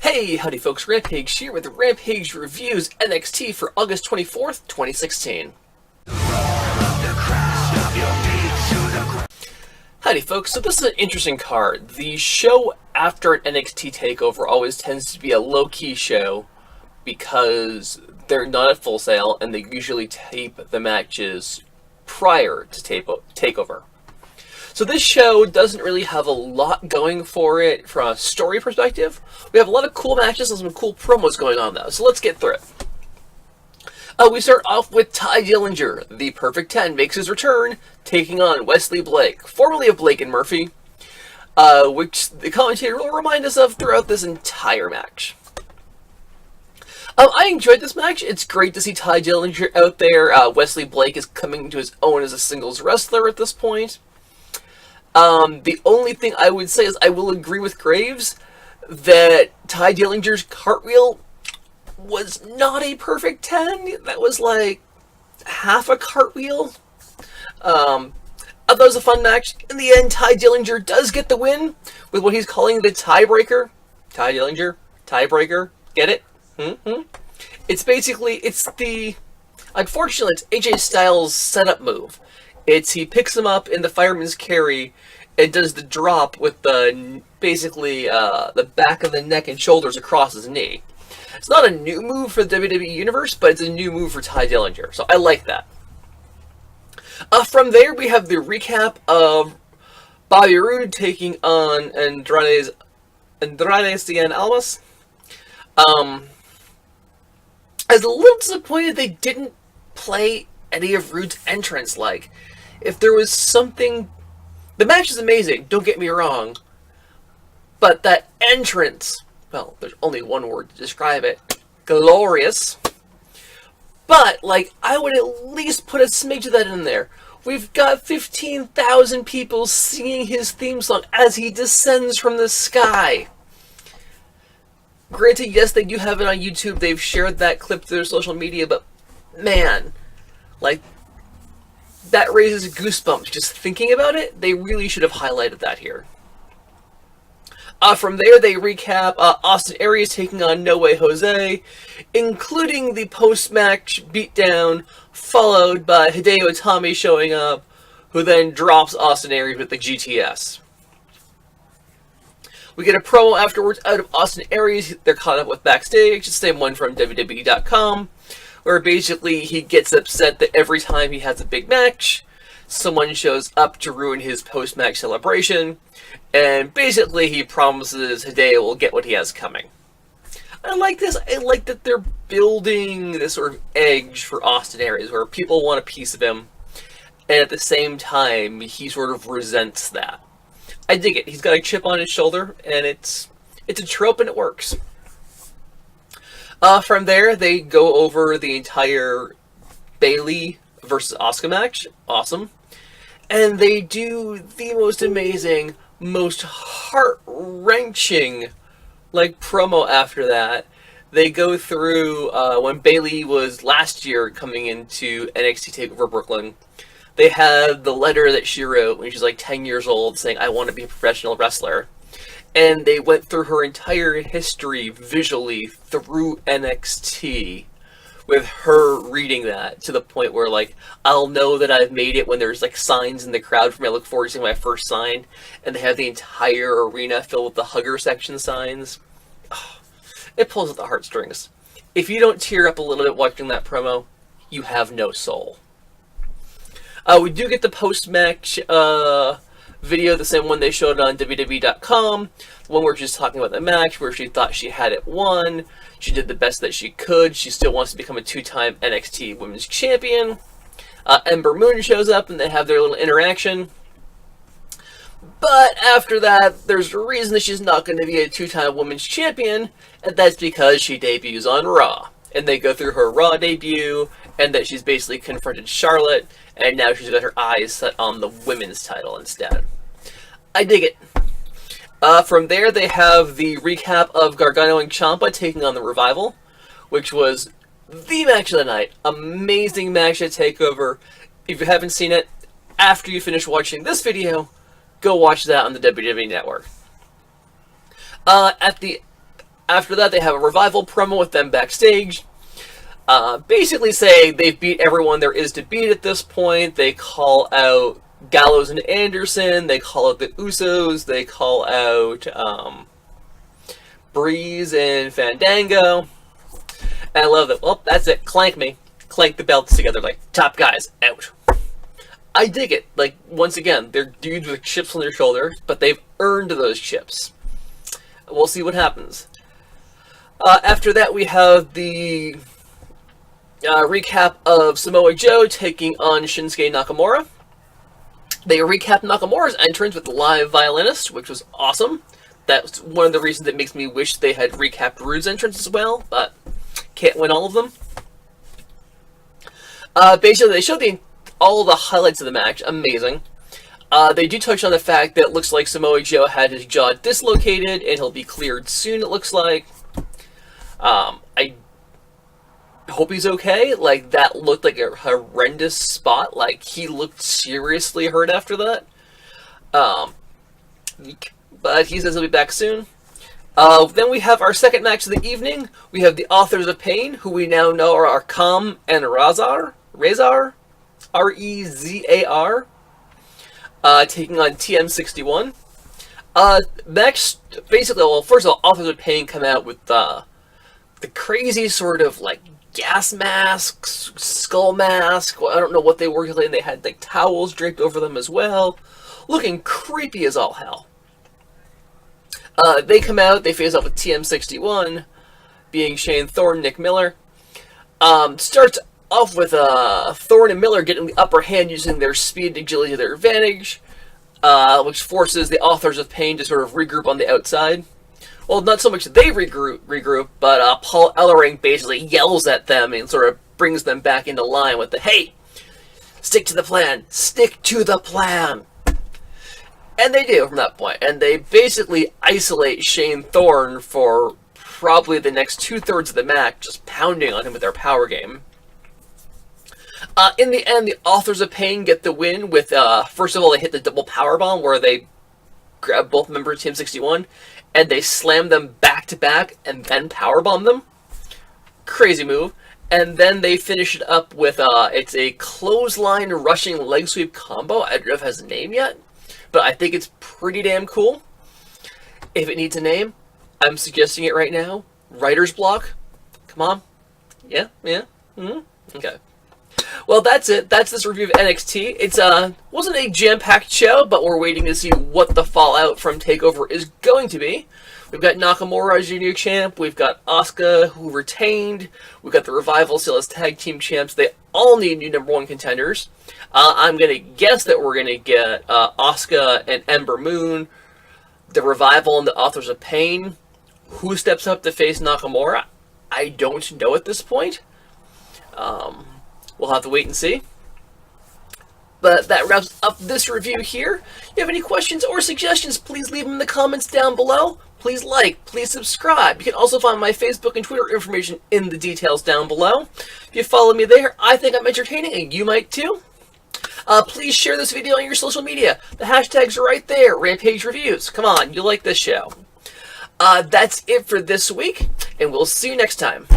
Hey, howdy folks, Rampage here with the Rampage Reviews NXT for August 24th, 2016. Howdy folks, so this is an interesting card. The show after an NXT takeover always tends to be a low-key show because they're not at Full Sail and they usually tape the matches prior to takeover. So this show doesn't really have a lot going for it from a story perspective. We have a lot of cool matches and some cool promos going on though, so let's get through it. We start off with Tye Dillinger. The Perfect 10 makes his return, taking on Wesley Blake, formerly of Blake and Murphy, which the commentator will remind us of throughout this entire match. I enjoyed this match. It's great to see Tye Dillinger out there. Wesley Blake is coming to his own as a singles wrestler at this point. The only thing I would say is I will agree with Graves that Tye Dillinger's cartwheel was not a perfect 10. That was like half a cartwheel. I thought it was a fun match. In the end, Tye Dillinger does get the win with what he's calling the tiebreaker. Tye Dillinger, tiebreaker. Get it? It's basically, unfortunately, it's AJ Styles' setup move. He picks him up in the fireman's carry and does the drop with basically the back of the neck and shoulders across his knee. It's not a new move for the WWE Universe, but it's a new move for Tye Dillinger, so I like that. From there, we have the recap of Bobby Roode taking on Andrade Cien Almas. I was a little disappointed they didn't play any of Roode's entrance. Like, if there was something... The match is amazing, don't get me wrong. But that entrance... Well, there's only one word to describe it. Glorious. But, like, I would at least put a smidge of that in there. We've got 15,000 people singing his theme song as he descends from the sky. Granted, yes, they do have it on YouTube. They've shared that clip to their social media, but man, like, that raises goosebumps just thinking about it. They really should have highlighted that here. From there, they recap Austin Aries taking on No Way Jose, including the post-match beatdown, followed by Hideo Itami showing up, who then drops Austin Aries with the GTS. We get a promo afterwards out of Austin Aries. They're caught up with backstage, the same one from WWE.com, where basically he gets upset that every time he has a big match, someone shows up to ruin his post-match celebration, and basically he promises Hideo will get what he has coming. I like this. I like that they're building this sort of edge for Austin Aries, where people want a piece of him, and at the same time, he sort of resents that. I dig it. He's got a chip on his shoulder, and it's a trope, and it works. From there, they go over the entire Bayley versus Asuka match. Awesome. And they do the most amazing, most heart-wrenching, like, promo after that. They go through when Bayley was last year coming into NXT TakeOver Brooklyn. They had the letter that she wrote when she was like 10 years old saying, "I want to be a professional wrestler." And they went through her entire history visually through NXT with her reading that to the point where, like, I'll know that I've made it when there's, like, signs in the crowd for me. I look forward to seeing my first sign. And they have the entire arena filled with the hugger section signs. Oh, it pulls at the heartstrings. If you don't tear up a little bit watching that promo, you have no soul. We do get the post-match video, the same one they showed on WWE.com. The one where she's talking about the match, where she thought she had it won. She did the best that she could. She still wants to become a 2-time NXT Women's Champion. Ember Moon shows up, and they have their little interaction. But after that, there's a reason that she's not going to be a 2-time Women's Champion, and that's because she debuts on Raw. And they go through her Raw debut, and that she's basically confronted Charlotte, and now she's got her eyes set on the women's title instead. I dig it. From there, they have the recap of Gargano and Ciampa taking on the Revival, which was the match of the night. Amazing match at TakeOver. If you haven't seen it, after you finish watching this video, go watch that on the WWE Network. After that, they have a Revival promo with them backstage. Basically say they've beat everyone there is to beat at this point. They call out Gallows and Anderson. They call out the Usos. They call out Breeze and Fandango. And I love that. Well, that's it. Clank me. Clank the belts together like top guys out. I dig it. Like, once again, they're dudes with chips on their shoulders, but they've earned those chips. We'll see what happens. After that, we have the recap of Samoa Joe taking on Shinsuke Nakamura. They recap Nakamura's entrance with the live violinist, which was awesome. That's one of the reasons that makes me wish they had recapped Rude's entrance as well, but can't win all of them. Basically, they showed all the highlights of the match. Amazing. They do touch on the fact that it looks like Samoa Joe had his jaw dislocated, and he'll be cleared soon, it looks like. I hope he's okay. Like, that looked like a horrendous spot. Like, he looked seriously hurt after that. But he says he'll be back soon. Then we have our second match of the evening. We have the Authors of Pain, who we now know are Arkam and Rezar, R-E-Z-A-R, taking on TM61. Next, basically, well, first of all, Authors of Pain come out with the crazy sort of, like, gas masks, skull mask. I don't know what they were. They had, like, towels draped over them as well. Looking creepy as all hell. They come out, they face off with TM61, being Shane Thorne, Nick Miller. Starts off with Thorne and Miller getting the upper hand using their speed and agility to their advantage, which forces the Authors of Pain to sort of regroup on the outside. Well, not so much that they regroup, but Paul Ellering basically yells at them and sort of brings them back into line with the, hey, stick to the plan, stick to the plan. And they do from that point. And they basically isolate Shane Thorne for probably the next 2/3 of the match, just pounding on him with their power game. In the end, the Authors of Pain get the win with, first of all, they hit the double powerbomb where they grab both members of Team 61 and they slam them back to back and then powerbomb them. Crazy move. And then they finish it up with, it's a clothesline rushing leg sweep combo. I don't know if it has a name yet, but I think it's pretty damn cool. If it needs a name, I'm suggesting it right now. Writer's block. Come on. Yeah? Okay. Well, that's it. That's this review of NXT. It's wasn't a jam-packed show, but we're waiting to see what the fallout from TakeOver is going to be. We've got Nakamura as your new champ. We've got Asuka, who retained. We've got the Revival still as tag team champs. They all need new #1 contenders. I'm going to guess that we're going to get Asuka and Ember Moon, the Revival and the Authors of Pain. Who steps up to face Nakamura? I don't know at this point. We'll have to wait and see. But that wraps up this review here. If you have any questions or suggestions, please leave them in the comments down below. Please like, please subscribe. You can also find my Facebook and Twitter information in the details down below. If you follow me there, I think I'm entertaining, and you might too. Please share this video on your social media. The hashtags are right there. Rampage Reviews. Come on, you like this show. That's it for this week, and we'll see you next time.